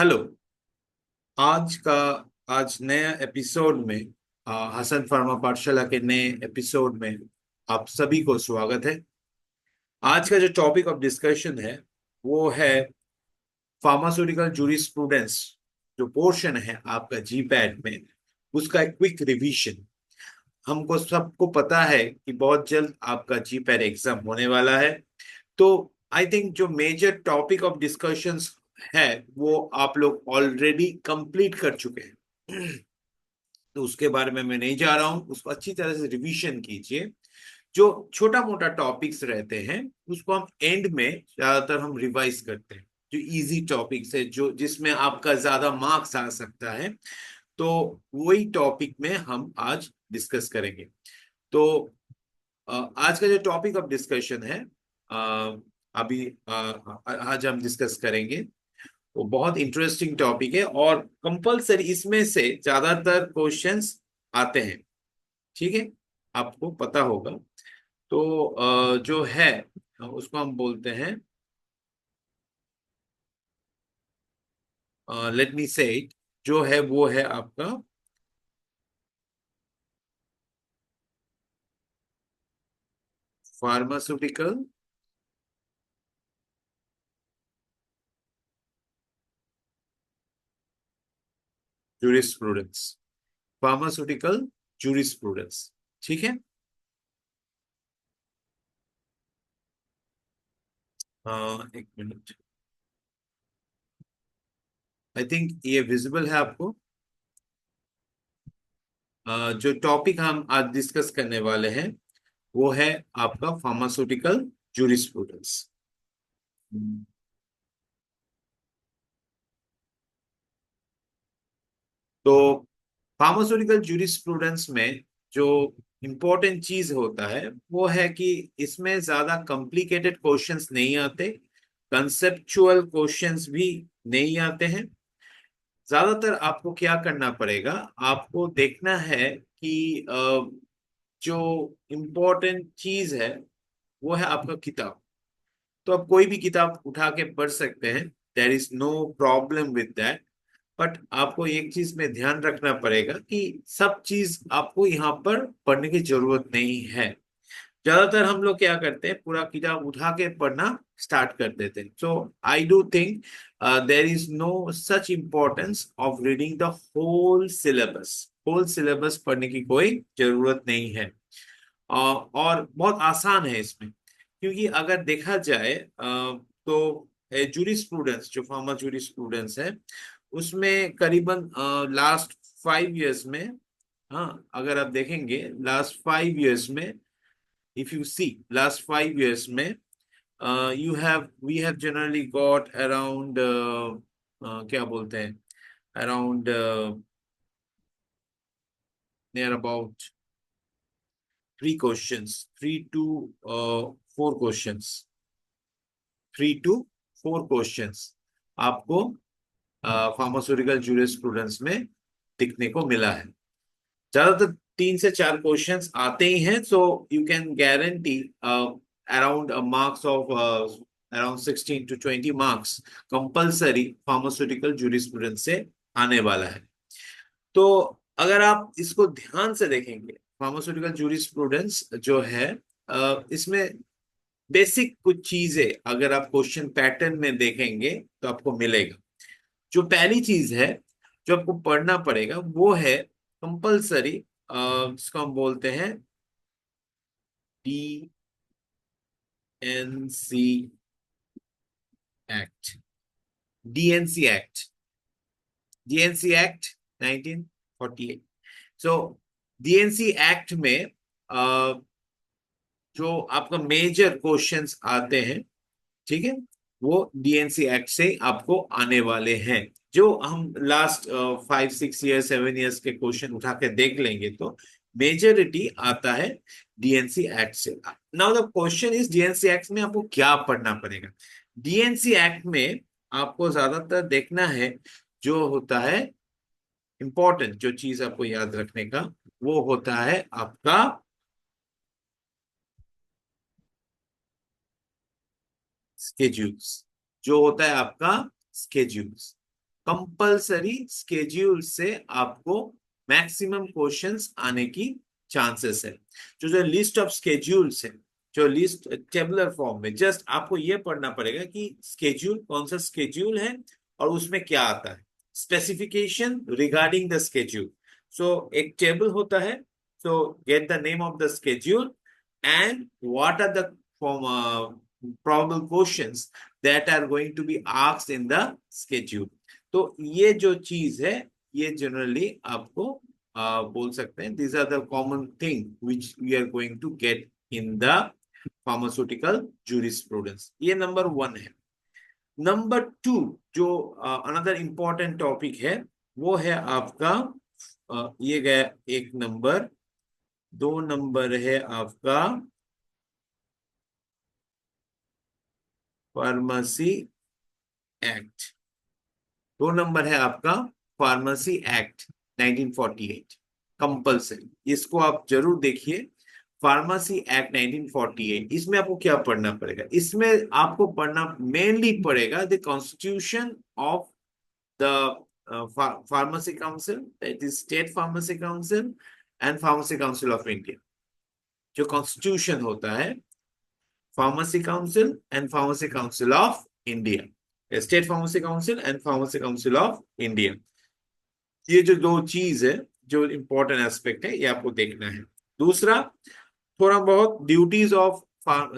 Hello. आज का आज नया एपिसोड में हसन फार्मा पाठशाला के नए एपिसोड में आप सभी को स्वागत है। आज का जो टॉपिक ऑफ डिस्कशन है वो है फार्मास्यूटिकल जूरिस्प्रूडेंस। जो पोर्शन है आपका जी पैड में, उसका एक क्विक रिवीजन। हमको सबको पता है कि बहुत जल्द आपका जी पैड एग्जाम होने वाला है। तो आई थिंक जो मेजर टॉपिक ऑफ डिस्कशंस है वो आप लोग ऑलरेडी कंप्लीट कर चुके हैं। तो उसके बारे में मैं नहीं जा रहा हूं, उसको अच्छी तरह से रिवीजन कीजिए। जो छोटा मोटा टॉपिक्स रहते हैं उसको हम एंड में ज्यादातर हम रिवाइज करते हैं। जो इजी टॉपिक्स है, जो जिसमें आपका ज्यादा मार्क्स आ सकता है, तो वही टॉपिक में हम आज डिस्कस करेंगे। तो आज का जो टॉपिक ऑफ डिस्कशन है, अ, अभी आज हम डिस्कस करेंगे, वो बहुत इंटरेस्टिंग टॉपिक है और कंपलसरी इसमें से ज्यादातर क्वेश्चंस आते हैं। ठीक है, आपको पता होगा। तो जो है उसको हम बोलते हैं, लेट मी से इट, जो है वो है आपका फार्मास्यूटिकल जूरिस्प्रूडेंस। Pharmaceutical jurisprudence. ठीक है। एक मिनट। आई थिंक ये विजिबल है आपको। जो टॉपिक हम आज डिस्कस करने वाले हैं वो है आपका फार्मास्यूटिकल जूरिस्प्रूडेंस। तो फार्मास्यूटिकल जूरिस्प्रूडेंस में जो इम्पोर्टेंट चीज होता है वो है कि इसमें ज्यादा कॉम्प्लिकेटेड क्वेश्चंस नहीं आते, कंसेप्चुअल क्वेश्चंस भी नहीं आते हैं। ज्यादातर आपको क्या करना पड़ेगा, आपको देखना है कि जो इम्पोर्टेंट चीज है वो है आपका किताब। तो आप कोई भी किताब उठा के पढ़ सकते हैं, there is no problem with that. But आपको एक चीज में ध्यान रखना पड़ेगा कि सब चीज आपको यहाँ पर पढ़ने की जरूरत नहीं है। ज्यादातर हम लोग क्या करते हैं, पूरा किताब उठा के पढ़ना स्टार्ट कर देते हैं। So I do think there is no such importance of reading the whole syllabus. Whole syllabus पढ़ने की कोई जरूरत नहीं है। और बहुत आसान है इसमें, क्योंकि अगर देखा जाए तो जूरी स्टूडेंट्स, जो फार्मा जूरी स्टूडेंट्स है, उसमें करीबन लास्ट 5 इयर्स में, हाँ अगर आप देखेंगे लास्ट 5 इयर्स में, if you see last 5 years में, you have we have generally got around, क्या बोलते हैं, around near about 3 questions, 3 to 4 questions, 3 to 4 questions आपको फार्मास्यूटिकल जूरिस्प्रूडेंस में दिखने को मिला है। ज्यादातर 3 से 4 क्वेश्चंस आते ही हैं। So you can guarantee around marks of around 16 to 20 marks compulsory pharmaceutical jurisprudence से आने वाला है। तो अगर आप इसको ध्यान से देखेंगे, फार्मास्यूटिकल जूरिस्प्रूडेंस जो है, इसमें बेसिक कुछ चीजें अगर आप क्वेश्चन पैटर्न में देखेंगे तो आपको मिलेगा। जो पहली चीज है जो आपको पढ़ना पड़ेगा वो है कंपल्सरी, जिसको हम बोलते हैं DNC act. DNC act, DNC act 1948। So DNC act में जो आपका मेजर क्वेश्चंस आते हैं, ठीक है, वो डीएनसी एक्ट से आपको आने वाले हैं। जो हम लास्ट 5 6 ईयर 7 ईयर्स के क्वेश्चन उठा के देख लेंगे तो मेजोरिटी आता है डीएनसी एक्ट से। Now the question is, DNC act में आपको क्या पढ़ना पड़ेगा। डीएनसी एक्ट में आपको ज्यादातर देखना है, जो होता है इंपॉर्टेंट, जो चीज आपको याद रखने का, वो होता है आपका स्केड्यूल्स। जो होता है आपका स्केड्यूल्स। कंपल्सरी स्केड्यूल से आपको मैक्सिमम क्वेश्चंस आने की चांसेस है। जो लिस्ट ऑफ स्केड्यूल्स है, जो लिस्ट टेबुलर फॉर्म में, जस्ट आपको ये पढ़ना पड़ेगा कि स्केड्यूल कौन सा स्केड्यूल है और उसमें क्या आता है, specification regarding the schedule. So एक टेबल होता है, so get the name of the schedule and what are the probable questions that are going to be asked in the schedule। तो ये जो चीज है, ये जनरली आपको बोल सकते हैं, these are the common thing which we are going to get in the pharmaceutical jurisprudence। ये नंबर वन है। नंबर टू जो अनदर इंपॉर्टेंट टॉपिक है, वो है आपका ये गया एक नंबर, दो नंबर है आपका फार्मेसी एक्ट, दो नंबर है आपका फार्मेसी एक्ट 1948 कंपल्सरी। इसको आप जरूर देखिए, फार्मेसी एक्ट 1948। इसमें आपको क्या पढ़ना पड़ेगा, इसमें आपको पढ़ना मेनली पड़ेगा the constitution of the pharmacy council, that is state pharmacy council and pharmacy council of India. जो कॉन्स्टिट्यूशन होता है pharmacy council and pharmacy council of India, state pharmacy council and pharmacy council of India, ये जो दो चीज है, जो important aspect है, ये आपको देखना है। दूसरा, थोड़ा बहुत duties of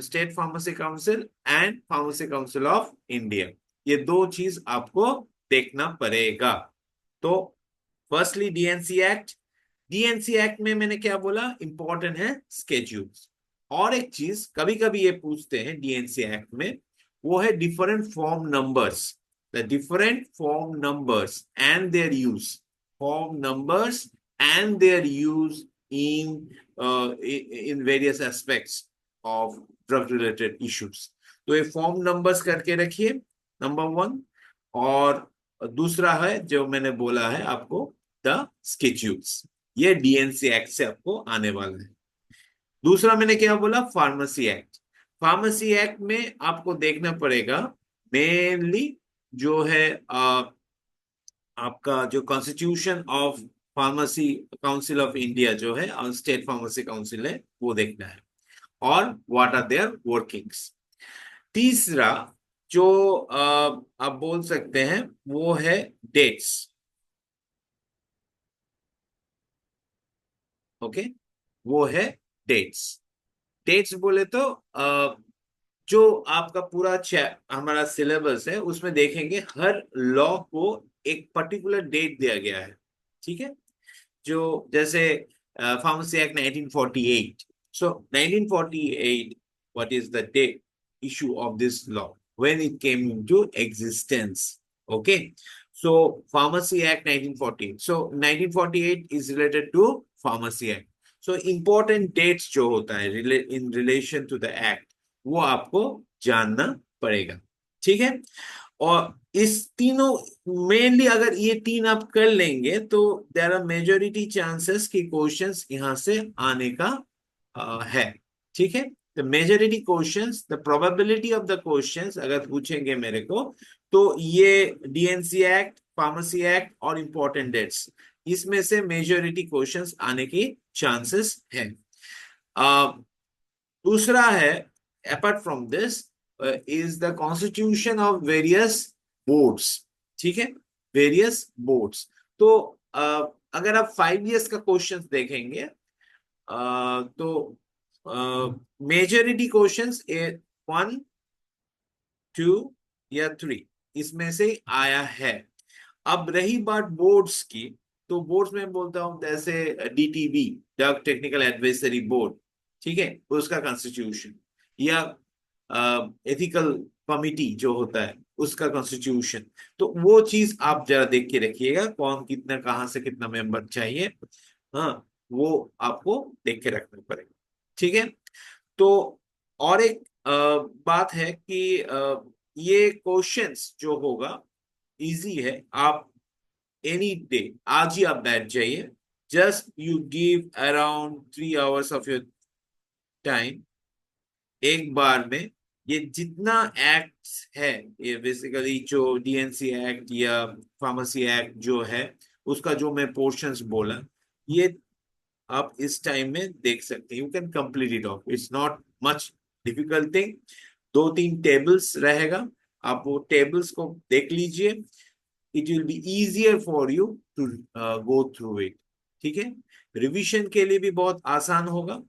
state pharmacy council and pharmacy council of India, ये दो चीज आपको देखना पड़ेगा। तो firstly DNC act, DNC act में मैंने क्या बोला, इंपॉर्टेंट है स्केड्यूल्स। और एक चीज कभी कभी ये पूछते हैं डीएनसी एक्ट में, वो है different form numbers, the different form numbers and their use, form numbers and their use in various aspects of drug related issues। तो ये फॉर्म नंबर्स करके रखिए, नंबर वन। और दूसरा है जो मैंने बोला है आपको, द स्केड्यूल्स, ये डीएनसी एक्ट से आपको आने वाला है। दूसरा मैंने क्या बोला, फार्मेसी एक्ट। फार्मेसी एक्ट में आपको देखना पड़ेगा मेनली जो है आपका जो constitution of pharmacy council of India जो है और स्टेट फार्मेसी काउंसिल है, वो देखना है, और व्हाट आर देयर वर्किंग्स। तीसरा जो आप बोल सकते हैं वो है डेट्स। ओके, वो है डेट्स। डेट्स बोले तो जो आपका पूरा हमारा सिलेबस है उसमें देखेंगे हर लॉ को एक पर्टिकुलर डेट दिया गया है, ठीक है। जो जैसे pharmacy act 1948, so 1948 what is the date issue of this law, when it came into existence. Okay, so pharmacy act 1948, so 1948 is related to pharmacy act. So important dates जो होता है in relation to the act, वो आपको जानना पड़ेगा, ठीक है। और इस तीनों मेनली अगर ये तीन आप कर लेंगे तो देयर आर मेजोरिटी चांसेस कि क्वेश्चंस यहां से आने का है, ठीक है। The majority questions, the probability of the questions अगर पूछेंगे मेरे को, तो ये डीएनसी एक्ट, फार्मेसी एक्ट और इंपॉर्टेंट डेट्स, इसमें से मेजोरिटी क्वेश्चंस आने की चांसेस है। दूसरा है, apart from this is the constitution of various boards, ठीक है, वेरियस बोर्ड्स। तो अगर आप 5 years का क्वेश्चन देखेंगे तो मेजोरिटी क्वेश्चंस 1, 2 या 3 इसमें से आया है। अब रही बात बोर्ड्स की, तो बोर्ड्स में बोलता हूं जैसे डीटीबी, ड्रग टेक्निकल एडवाइजरी बोर्ड, ठीक है, उसका कॉन्स्टिट्यूशन, या एथिकल कमिटी जो होता है उसका कॉन्स्टिट्यूशन। तो वो चीज आप जरा देख के रखिएगा, कौन कितना कहाँ से कितना मेंबर चाहिए, हाँ, वो आपको देख के रखना पड़ेगा, ठीक है। तो और एक बात है कि ये क्वेश्चंस जो होगा इजी है, आप एनी डे, आज ही आप बैठ जाइए, just you give around 3 hours of your time, एक बार में ये जितना एक्ट्स है, ये बेसिकली जो डीएनसी एक्ट या फार्मेसी एक्ट जो है, उसका जो मैं पोर्शंस बोला, ये आप इस टाइम में देख सकते हैं। You can complete it of, it's not much difficult thing. दो तीन टेबल्स रहेगा, आप वो टेबल्स को देख लीजिए। It will be easier for you to go through it. ठीक है, रिवीजन के लिए भी बहुत आसान होगा।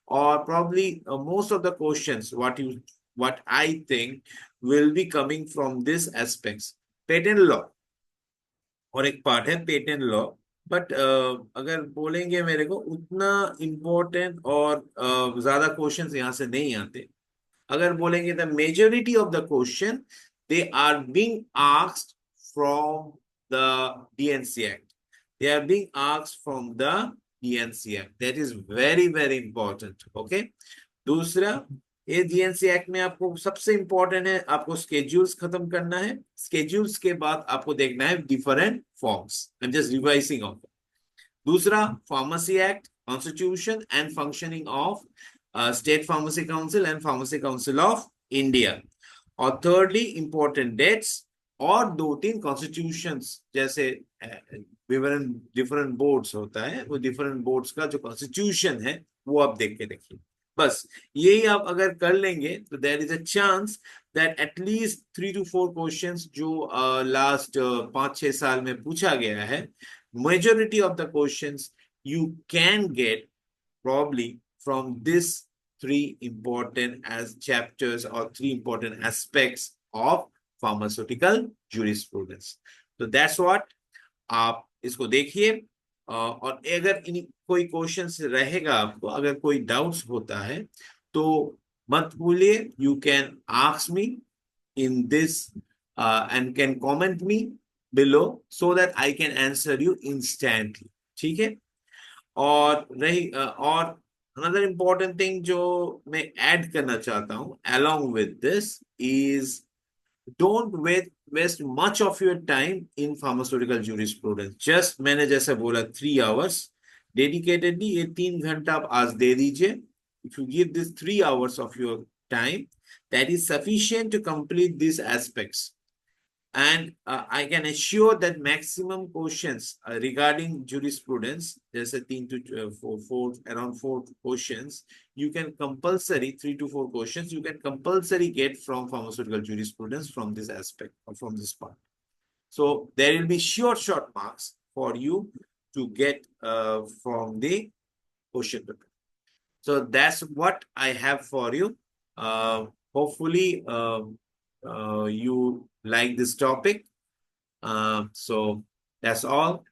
और probably most of the questions what I think will be coming from this aspects, patent law और एक पार्ट है पेटेंट लॉ। बट अगर बोलेंगे मेरे को उतना इम्पोर्टेंट और ज्यादा क्वेश्चंस यहाँ से नहीं आते। अगर बोलेंगे the majority of the question they are being asked from the DNC act, they are being asked from the DNC act, that is very very important. Okay, दूसरा, ये जीएनसी एक्ट में आपको सबसे इंपॉर्टेंट है, आपको स्केड्यूल्स खत्म करना है। स्केड्यूल्स के बाद आपको देखना है different forms, I am just revising off. दूसरा, pharmacy act, constitution and functioning of state pharmacy council and pharmacy council of India. और थर्डली, इंपॉर्टेंट डेट्स और दो तीन कॉन्स्टिट्यूशंस, जैसे विवरण डिफरेंट बोर्ड्स होता है, वो डिफरेंट बोर्ड्स का जो कॉन्स्टिट्यूशन है वो आप देख के देखिए। बस यही आप अगर कर लेंगे तो there is a chance that at least 3 to 4 questions जो लास्ट 5-6 साल में पूछा गया है, majority of the questions you can get probably from this three important as chapters or three important aspects of pharmaceutical jurisprudence. So that's what आप इसको देखिए। और अगर इन कोई क्वेश्चंस रहेगा आपको, अगर कोई डाउट्स होता है तो मत भूलिए, you can ask me in this and can comment me below so that I can answer you instantly. ठीक है, और रही और another important thing जो मैं ऐड करना चाहता हूँ along with this is don't waste much of your time in pharmaceutical jurisprudence. Just मैंने जैसे बोला 3 hours dedicatedly, ये 3 घंटा आप आज दे दीजिए। If you give this 3 hours of your time, that is sufficient to complete these aspects. And I can assure that maximum questions regarding jurisprudence, there's a 3 to 4, around 4 questions, you can compulsory 3 to 4 questions, you can compulsory get from pharmaceutical jurisprudence from this aspect or from this part. So there will be short marks for you to get from the question paper. So that's what I have for you. Hopefully, you like this topic. So that's all.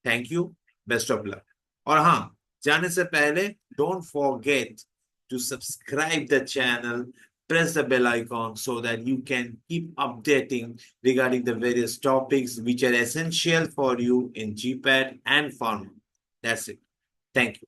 Thank you. Best of luck. और हाँ, जाने से पहले don't forget to subscribe the channel, press the bell icon so that you can keep updating regarding the various topics which are essential for you in GPAT and Pharma. That's it. Thank you.